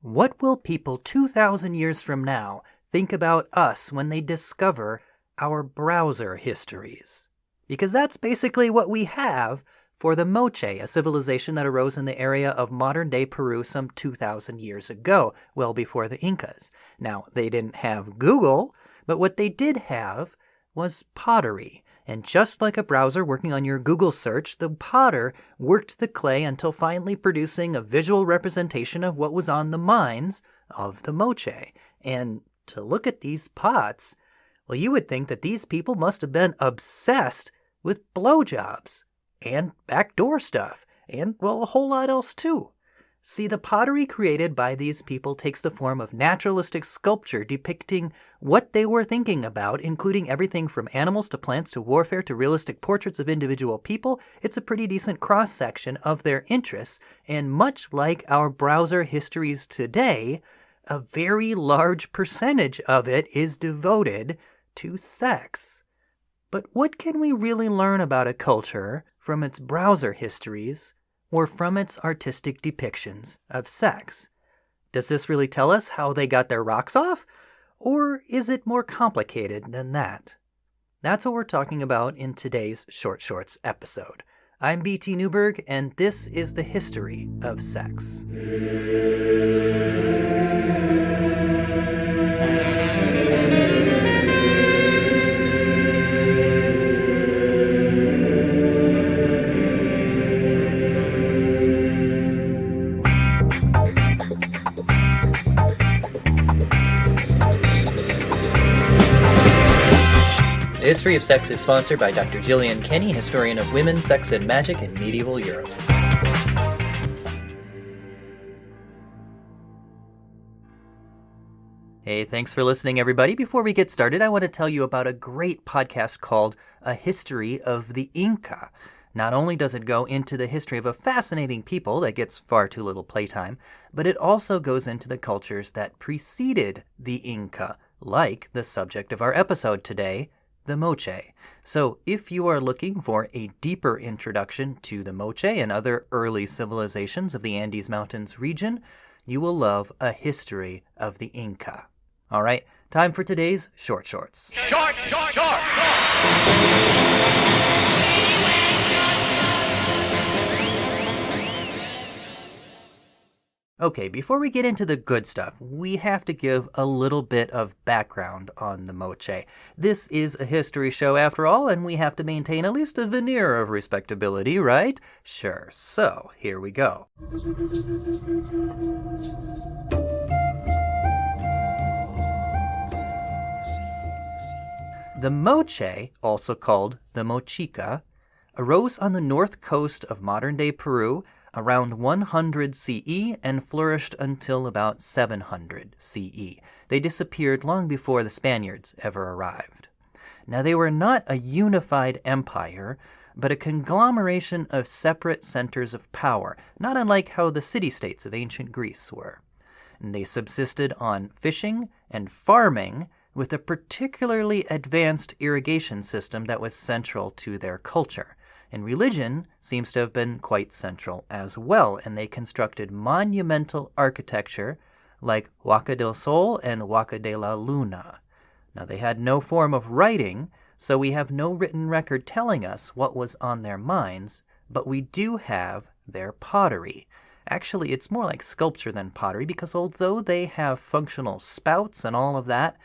What will people 2,000 years from now think about us when they discover our browser histories? Because that's basically what we have for the Moche, a civilization that arose in the area of modern-day Peru some 2,000 years ago, well before the Incas. Now, they didn't have Google, but what they did have was pottery. And just like a browser working on your Google search, the potter worked the clay until finally producing a visual representation of what was on the minds of the Moche. And to look at these pots, well, you would think that these people must have been obsessed with blowjobs and backdoor stuff, and, well, a whole lot else too. See, the pottery created by these people takes the form of naturalistic sculpture depicting what they were thinking about, including everything from animals to plants to warfare to realistic portraits of individual people. It's a pretty decent cross-section of their interests, and much like our browser histories today, a very large percentage of it is devoted to sex. But what can we really learn about a culture from its browser histories or from its artistic depictions of sex? Does this really tell us how they got their rocks off? Or is it more complicated than that? That's what we're talking about in today's Short Shorts episode. I'm BT Newberg, and this is the history of sex. The History of Sex is sponsored by Dr. Gillian Kenny, historian of women, sex, and magic in medieval Europe. Hey, thanks for listening, everybody. Before we get started, I want to tell you about a great podcast called A History of the Inca. Not only does it go into the history of a fascinating people that gets far too little playtime, but it also goes into the cultures that preceded the Inca, like the subject of our episode today, the Moche. So if you are looking for a deeper introduction to the Moche and other early civilizations of the Andes Mountains region, you will love A History of the Inca. All right, time for today's Short Shorts. Short! Okay, before we get into the good stuff, we have to give a little bit of background on the Moche. This is a history show after all, and we have to maintain at least a veneer of respectability, right? Sure, so here we go. The Moche, also called the Mochica, arose on the north coast of modern-day Peru around 100 CE and flourished until about 700 CE. They disappeared long before the Spaniards ever arrived. Now, they were not a unified empire, but a conglomeration of separate centers of power, not unlike how the city-states of ancient Greece were. And they subsisted on fishing and farming, with a particularly advanced irrigation system that was central to their culture. And religion seems to have been quite central as well, and they constructed monumental architecture like Huaca del Sol and Huaca de la Luna. Now, they had no form of writing, so we have no written record telling us what was on their minds, but we do have their pottery. Actually, it's more like sculpture than pottery, because although they have functional spouts and all of that,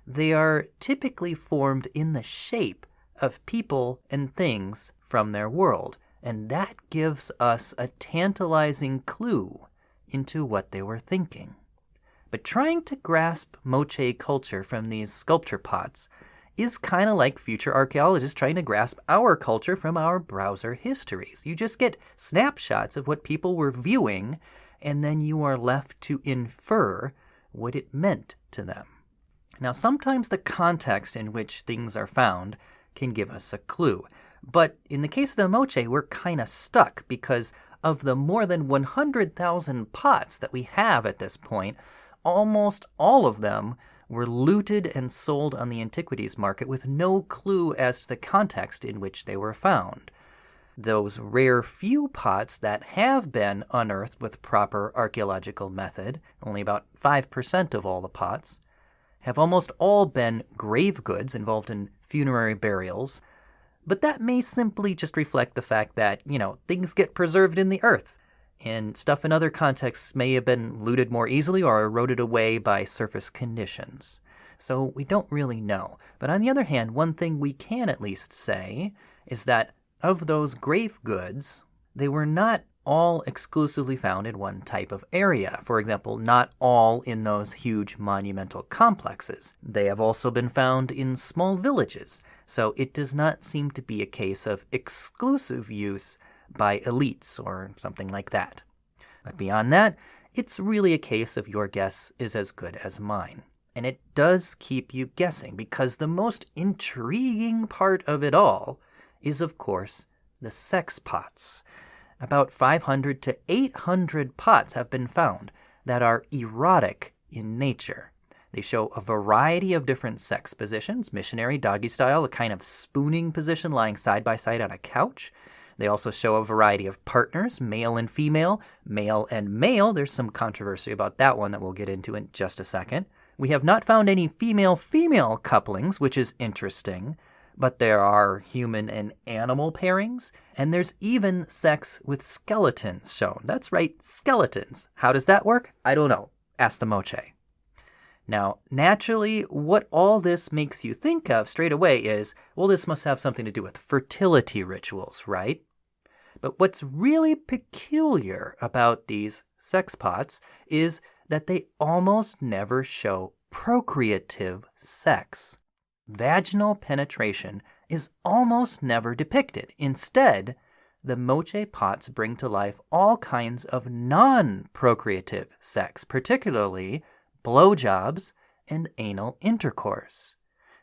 they are typically formed in the shape of people and things from their world, and that gives us a tantalizing clue into what they were thinking. But trying to grasp Moche culture from these sculpture pots is kind of like future archaeologists trying to grasp our culture from our browser histories. You just get snapshots of what people were viewing, and then you are left to infer what it meant to them. Now, sometimes the context in which things are found can give us a clue. But in the case of the Moche, we're kind of stuck because of the more than 100,000 pots that we have at this point, almost all of them were looted and sold on the antiquities market with no clue as to the context in which they were found. Those rare few pots that have been unearthed with proper archaeological method, only about 5% of all the pots, have almost all been grave goods involved in funerary burials, but that may simply just reflect the fact that, things get preserved in the earth, and stuff in other contexts may have been looted more easily or eroded away by surface conditions. So we don't really know. But on the other hand, one thing we can at least say is that of those grave goods, they were not all exclusively found in one type of area. For example, not all in those huge monumental complexes. They have also been found in small villages, so it does not seem to be a case of exclusive use by elites or something like that. But beyond that, it's really a case of your guess is as good as mine. And it does keep you guessing, because the most intriguing part of it all is, of course, the sex pots. About 500 to 800 pots have been found that are erotic in nature. They show a variety of different sex positions, missionary, doggy style, a kind of spooning position lying side by side on a couch. They also show a variety of partners, male and female, male and male. There's some controversy about that one that we'll get into in just a second. We have not found any female-female couplings, which is interesting, but there are human and animal pairings, and there's even sex with skeletons shown. That's right, skeletons. How does that work? I don't know. Ask the Moche. Now, naturally, what all this makes you think of straight away is, well, this must have something to do with fertility rituals, right? But what's really peculiar about these sex pots is that they almost never show procreative sex. Vaginal penetration is almost never depicted. Instead, the Moche pots bring to life all kinds of non-procreative sex, particularly blowjobs and anal intercourse.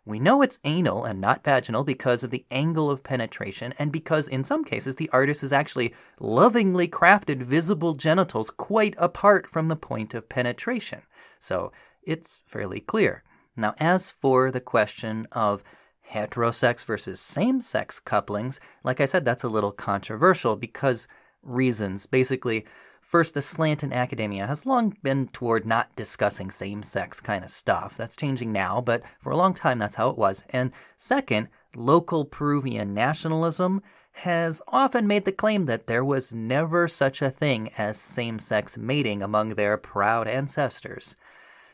We know it's anal and not vaginal because of the angle of penetration, and because in some cases the artist has actually lovingly crafted visible genitals quite apart from the point of penetration. So it's fairly clear. Now, as for the question of heterosex versus same-sex couplings, like I said, that's a little controversial because reasons. Basically, first, the slant in academia has long been toward not discussing same-sex kind of stuff. That's changing now, but for a long time that's how it was. And second, local Peruvian nationalism has often made the claim that there was never such a thing as same-sex mating among their proud ancestors.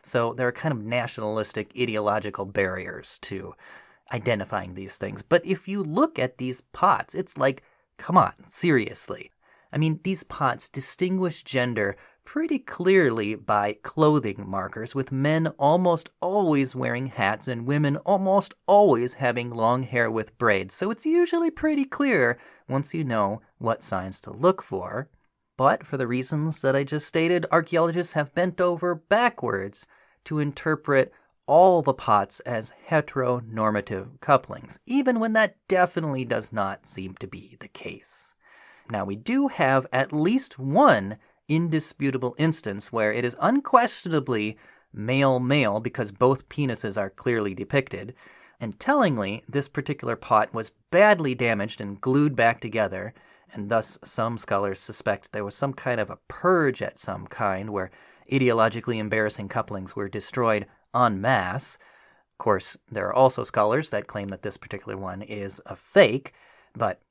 So there are kind of nationalistic ideological barriers to identifying these things. But if you look at these pots, it's like, come on, seriously. I mean, these pots distinguish gender pretty clearly by clothing markers, with men almost always wearing hats and women almost always having long hair with braids. So it's usually pretty clear once you know what signs to look for. But for the reasons that I just stated, archaeologists have bent over backwards to interpret all the pots as heteronormative couplings, even when that definitely does not seem to be the case. Now, we do have at least one indisputable instance where it is unquestionably male-male because both penises are clearly depicted, and tellingly, this particular pot was badly damaged and glued back together, and thus some scholars suspect there was some kind of a purge at some kind where ideologically embarrassing couplings were destroyed en masse. Of course, there are also scholars that claim that this particular one is a fake, but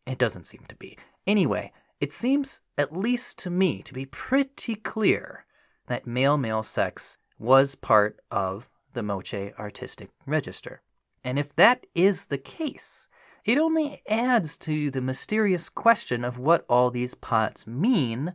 it doesn't seem to be. Anyway, it seems, at least to me, to be pretty clear that male-male sex was part of the Moche artistic register. And if that is the case, it only adds to the mysterious question of what all these pots mean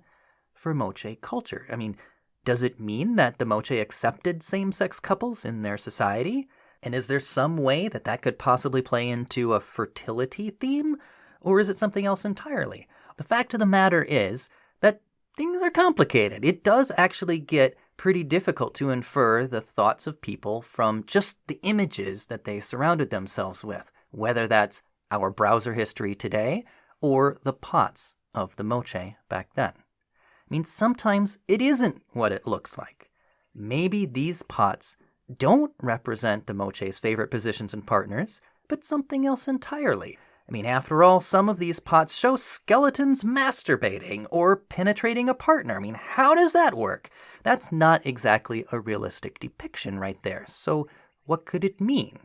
for Moche culture. I mean, does it mean that the Moche accepted same-sex couples in their society? And is there some way that that could possibly play into a fertility theme? Or is it something else entirely? The fact of the matter is that things are complicated. It does actually get pretty difficult to infer the thoughts of people from just the images that they surrounded themselves with, whether that's our browser history today or the pots of the Moche back then. I mean, sometimes it isn't what it looks like. Maybe these pots don't represent the Moche's favorite positions and partners, but something else entirely. I mean, after all, some of these pots show skeletons masturbating or penetrating a partner. I mean, how does that work? That's not exactly a realistic depiction right there. So what could it mean?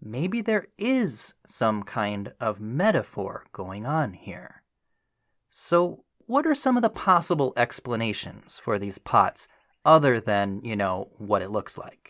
Maybe there is some kind of metaphor going on here. So what are some of the possible explanations for these pots other than, what it looks like?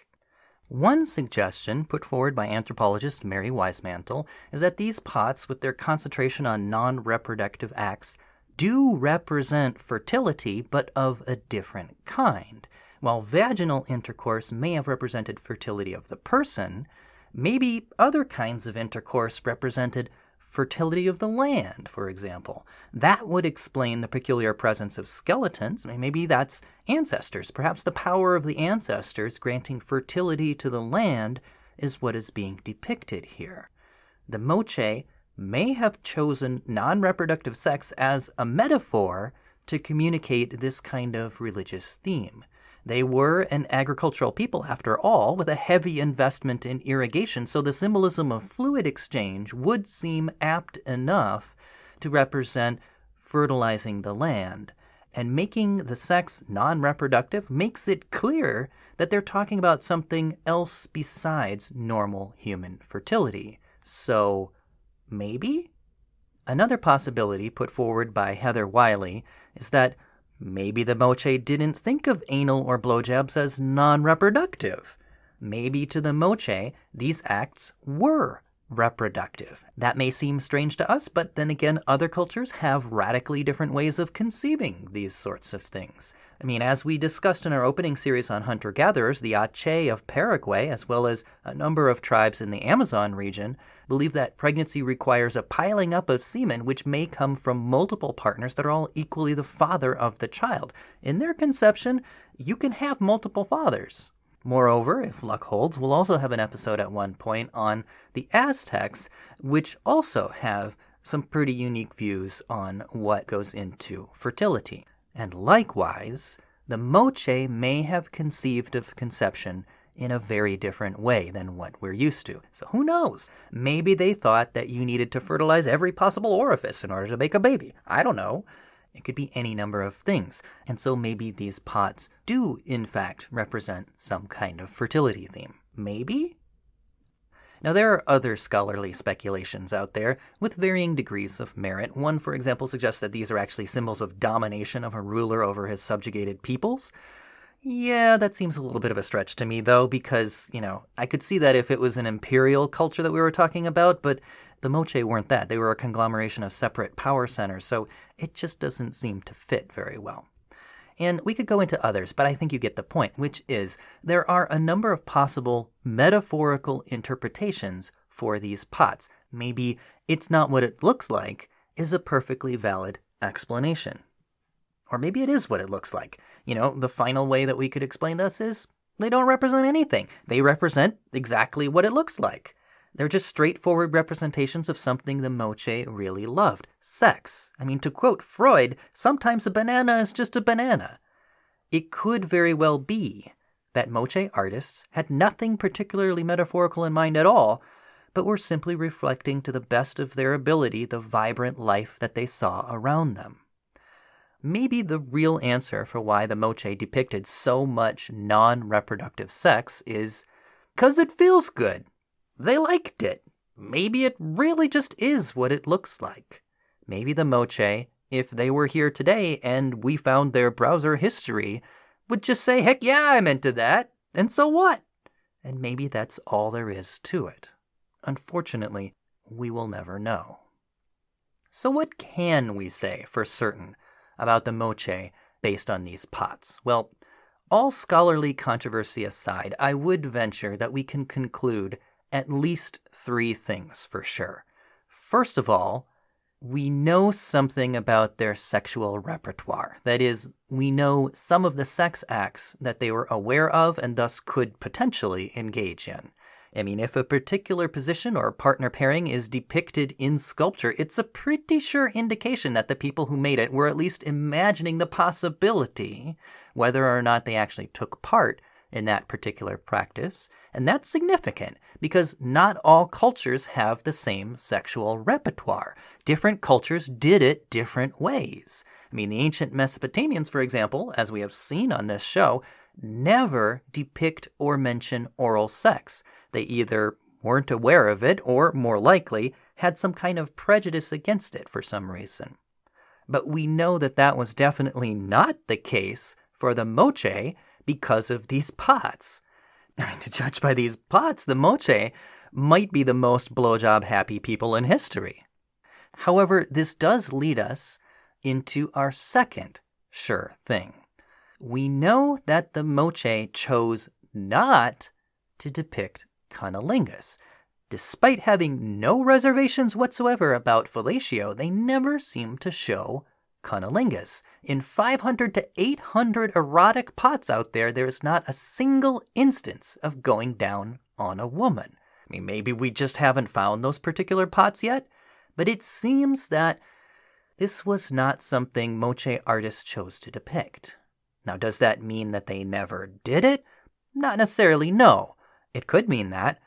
One suggestion put forward by anthropologist Mary Wisemantel is that these pots, with their concentration on non-reproductive acts, do represent fertility, but of a different kind. While vaginal intercourse may have represented fertility of the person, maybe other kinds of intercourse represented fertility of the land, for example. That would explain the peculiar presence of skeletons. Maybe that's ancestors. Perhaps the power of the ancestors granting fertility to the land is what is being depicted here. The Moche may have chosen non-reproductive sex as a metaphor to communicate this kind of religious theme. They were an agricultural people, after all, with a heavy investment in irrigation, so the symbolism of fluid exchange would seem apt enough to represent fertilizing the land. And making the sex non-reproductive makes it clear that they're talking about something else besides normal human fertility. So, maybe? Another possibility put forward by Heather Wiley is that maybe the Moche didn't think of anal or blowjobs as non-reproductive. Maybe to the Moche, these acts were reproductive. That may seem strange to us, but then again, other cultures have radically different ways of conceiving these sorts of things. I mean, as we discussed in our opening series on hunter-gatherers, the Ache of Paraguay, as well as a number of tribes in the Amazon region, believe that pregnancy requires a piling up of semen, which may come from multiple partners that are all equally the father of the child. In their conception, you can have multiple fathers. Moreover, if luck holds, we'll also have an episode at one point on the Aztecs, which also have some pretty unique views on what goes into fertility. And likewise, the Moche may have conceived of conception in a very different way than what we're used to. So who knows? Maybe they thought that you needed to fertilize every possible orifice in order to make a baby. I don't know. It could be any number of things. And so maybe these pots do, in fact, represent some kind of fertility theme. Maybe? Now, there are other scholarly speculations out there with varying degrees of merit. One, for example, suggests that these are actually symbols of domination of a ruler over his subjugated peoples. Yeah, that seems a little bit of a stretch to me, though, because, I could see that if it was an imperial culture that we were talking about, but the Moche weren't that. They were a conglomeration of separate power centers, so it just doesn't seem to fit very well. And we could go into others, but I think you get the point, which is there are a number of possible metaphorical interpretations for these pots. Maybe it's not what it looks like is a perfectly valid explanation. Or maybe it is what it looks like. The final way that we could explain this is they don't represent anything. They represent exactly what it looks like. They're just straightforward representations of something the Moche really loved. Sex. I mean, to quote Freud, sometimes a banana is just a banana. It could very well be that Moche artists had nothing particularly metaphorical in mind at all, but were simply reflecting to the best of their ability the vibrant life that they saw around them. Maybe the real answer for why the Moche depicted so much non-reproductive sex is because it feels good. They liked it. Maybe it really just is what it looks like. Maybe the Moche, if they were here today and we found their browser history, would just say, heck yeah, I'm into that. And so what? And maybe that's all there is to it. Unfortunately, we will never know. So what can we say for certain about the Moche based on these pots? Well, all scholarly controversy aside, I would venture that we can conclude at least three things for sure. First of all, we know something about their sexual repertoire. That is, we know some of the sex acts that they were aware of and thus could potentially engage in. I mean, if a particular position or partner pairing is depicted in sculpture, it's a pretty sure indication that the people who made it were at least imagining the possibility, whether or not they actually took part, in that particular practice, and that's significant because not all cultures have the same sexual repertoire. Different cultures did it different ways. I mean, the ancient Mesopotamians, for example, as we have seen on this show, never depict or mention oral sex. They either weren't aware of it or, more likely, had some kind of prejudice against it for some reason. But we know that that was definitely not the case for the Moche because of these pots. I mean, to judge by these pots, the Moche might be the most blowjob happy people in history. However, this does lead us into our second sure thing. We know that the Moche chose not to depict cunnilingus. Despite having no reservations whatsoever about fellatio, they never seem to show cunnilingus. In 500 to 800 erotic pots out there, there is not a single instance of going down on a woman. I mean, maybe we just haven't found those particular pots yet, but it seems that this was not something Moche artists chose to depict. Now, does that mean that they never did it? Not necessarily, no. It could mean that.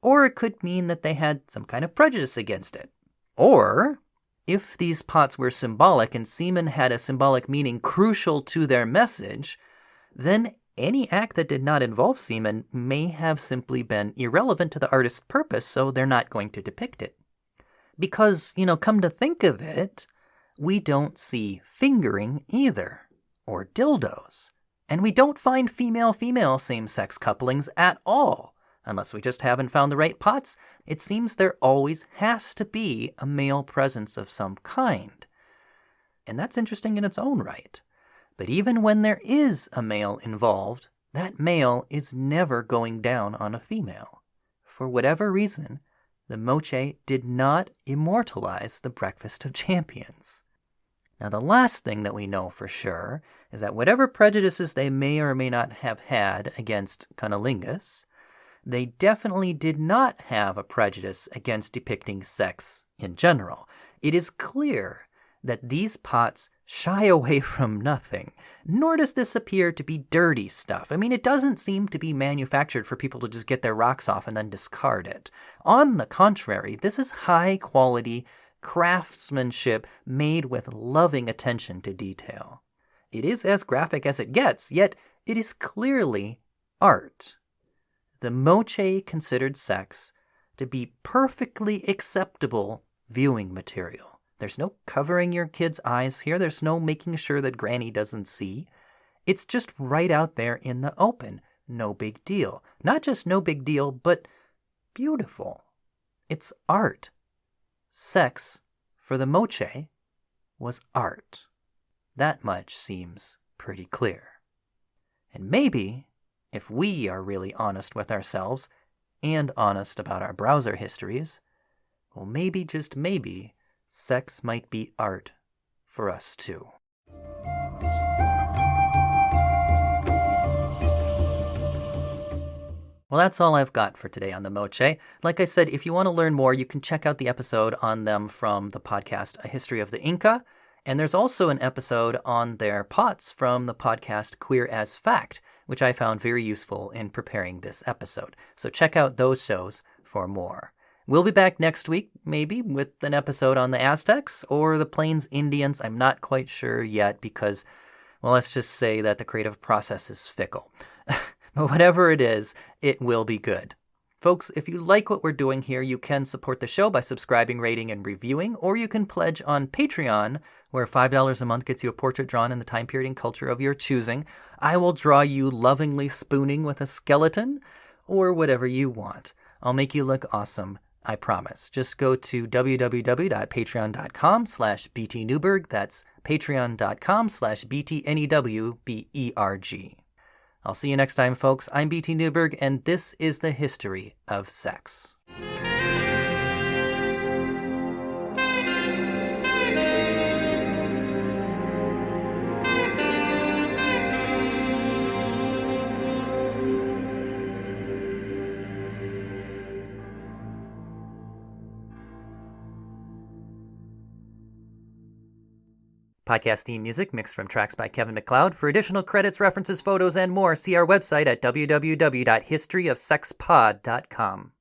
Or it could mean that they had some kind of prejudice against it. Or, if these pots were symbolic and semen had a symbolic meaning crucial to their message, then any act that did not involve semen may have simply been irrelevant to the artist's purpose, so they're not going to depict it. Because, come to think of it, we don't see fingering either, or dildos. And we don't find female-female same-sex couplings at all. Unless we just haven't found the right pots, it seems there always has to be a male presence of some kind. And that's interesting in its own right. But even when there is a male involved, that male is never going down on a female. For whatever reason, the Moche did not immortalize the Breakfast of Champions. Now, the last thing that we know for sure is that whatever prejudices they may or may not have had against cunnilingus, they definitely did not have a prejudice against depicting sex in general. It is clear that these pots shy away from nothing, nor does this appear to be dirty stuff. I mean, it doesn't seem to be manufactured for people to just get their rocks off and then discard it. On the contrary, this is high-quality craftsmanship made with loving attention to detail. It is as graphic as it gets, yet it is clearly art. The Moche considered sex to be perfectly acceptable viewing material. There's no covering your kid's eyes here. There's no making sure that Granny doesn't see. It's just right out there in the open. No big deal. Not just no big deal, but beautiful. It's art. Sex, for the Moche, was art. That much seems pretty clear. And maybe, if we are really honest with ourselves and honest about our browser histories, well, maybe, just maybe, sex might be art for us too. Well, that's all I've got for today on the Moche. Like I said, if you want to learn more, you can check out the episode on them from the podcast A History of the Inca. And there's also an episode on their pots from the podcast Queer as Fact, which I found very useful in preparing this episode. So check out those shows for more. We'll be back next week, maybe, with an episode on the Aztecs or the Plains Indians. I'm not quite sure yet because, well, let's just say that the creative process is fickle. But whatever it is, it will be good. Folks, if you like what we're doing here, you can support the show by subscribing, rating, and reviewing, or you can pledge on Patreon, where $5 a month gets you a portrait drawn in the time period and culture of your choosing. I will draw you lovingly spooning with a skeleton, or whatever you want. I'll make you look awesome, I promise. Just go to www.patreon.com/btnewberg. That's patreon.com/btnewberg. I'll see you next time, folks. I'm BT Newberg, and this is the history of sex. Podcast theme music mixed from tracks by Kevin MacLeod. For additional credits, references, photos, and more, see our website at www.historyofsexpod.com.